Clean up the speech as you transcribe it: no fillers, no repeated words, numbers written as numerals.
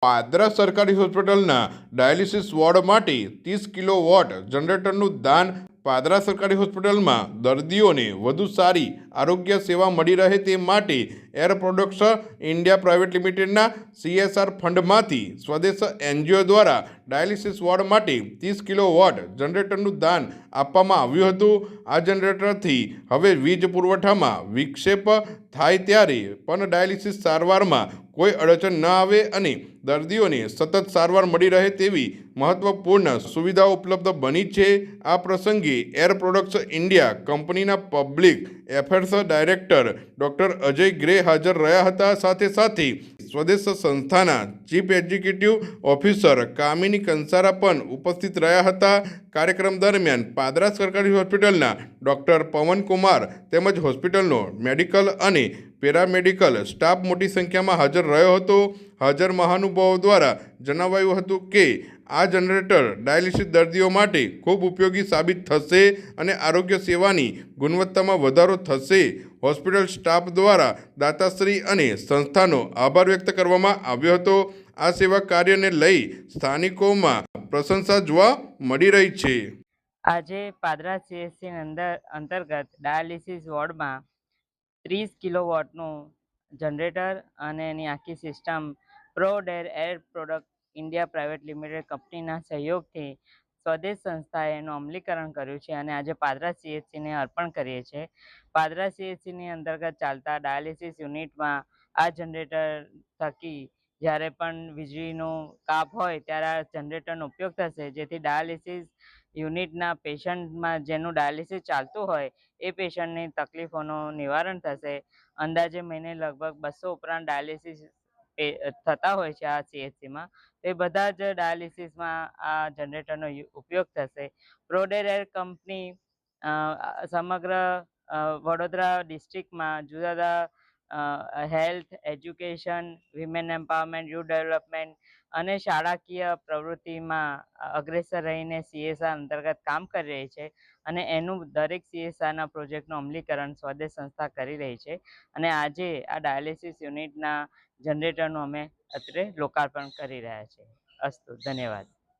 પાદરા સરકારી હોસ્પિટલના dialysis ward માટે 30 કિલોવોટ જનરેટરનું દાન પાદરા સરકારી હોસ્પિટલમાં દર્દીઓને વધુ સારી આરોગ્ય સેવા મળી રહે તે માટે એર પ્રોડક્ટ્સ ઇન્ડિયા પ્રાઇવેટ લિમિટેડના CSR ફંડમાંથી સ્વદેશ NGO દ્વારા ડાયાલિસિસ વોર્ડ માટે 30 કિલોવોટ જનરેટરનું દાન આપવામાં આવ્યું હતું। આ જનરેટરથી હવે વીજ પુરવઠામાં વિક્ષેપ થાય ત્યારે પણ ડાયાલિસિસ સારવારમાં કોઈ અડચણ ન આવે અને દર્દીઓને સતત સારવાર મળી રહે તેવી મહત્વપૂર્ણ સુવિધાઓ ઉપલબ્ધ બની છે। આ પ્રસંગે એર પ્રોડક્ટ્સ ઇન્ડિયા કંપનીના public affairs director doctor Ajay Gray હાજર રહ્યા હતા। સાથે સાથે સ્વદેશ સંસ્થાના chief executive officer Kamini Kansara પણ ઉપસ્થિત રહ્યા હતા। કાર્યક્રમ દરમિયાન પાદરા સરકારી હોસ્પિટલના ડૉક્ટર પવનકુમાર તેમજ હોસ્પિટલનો મેડિકલ અને પેરામેડિકલ સ્ટાફ મોટી સંખ્યામાં હાજર રહ્યો હતો। હાજર મહાનુભાવો દ્વારા જણાવાયું હતું કે આ જનરેટર ડાયાલિસિસ દર્દીઓ માટે ખૂબ ઉપયોગી સાબિત થશે અને આરોગ્ય સેવાની ગુણવત્તામાં વધારો થશે। હોસ્પિટલ સ્ટાફ દ્વારા દાતાશ્રી અને સંસ્થાનો આભાર વ્યક્ત કરવામાં આવ્યો હતો। આ સેવા કાર્યને લઈ સ્થાનિકોમાં પ્રશંસા જોવા મળી રહી છે। આજે પાદરા CSC અંતર્ગત ડાયાલિસિસ વોર્ડમાં 30 કિલોવોટનું જનરેટર અને એની આખી સિસ્ટમ પ્રોડેર air product India private limited કંપનીના સહયોગથી સ્વદેશ સંસ્થાએ એનું અમલીકરણ કર્યું છે અને આજે પાદરા CSCને અર્પણ કરીએ છીએ। પાદરા CSCની અંતર્ગત ચાલતા ડાયાલિસિસ યુનિટમાં આ જનરેટર થકી જ્યારે પણ વીજળીનો કાપ હોય ત્યારે આ જનરેટરનો ઉપયોગ થશે, જેથી ડાયાલિસિસ યુનિટના પેશન્ટમાં જેનું ડાયાલિસિસ ચાલતું હોય એ પેશન્ટની તકલીફોનું નિવારણ થશે। અંદાજે મહિને લગભગ 200 ઉપરાંત ડાયાલિસિસ થતા હોય છે આ CSCમાં, એ બધા જ ડાયાલિસિસમાં આ જનરેટરનો ઉપયોગ થશે। પ્રોડેર એર કંપની સમગ્ર વડોદરા ડિસ્ટ્રિક્ટમાં જુદા જુદા health, education, women empowerment, youth development અને શાળાકીય પ્રવૃત્તિમાં અગ્રેસર રહીને CSR અંતર્ગત કામ કરી રહી છે અને એનું દરેક CSRના પ્રોજેક્ટનું અમલીકરણ સ્વદેશ સંસ્થા કરી રહી છે અને આજે આ ડાયાલિસિસ યુનિટના જનરેટરનું અમે અત્રે લોકાર્પણ કરી રહ્યા છીએ। અસ્તુ, ધન્યવાદ।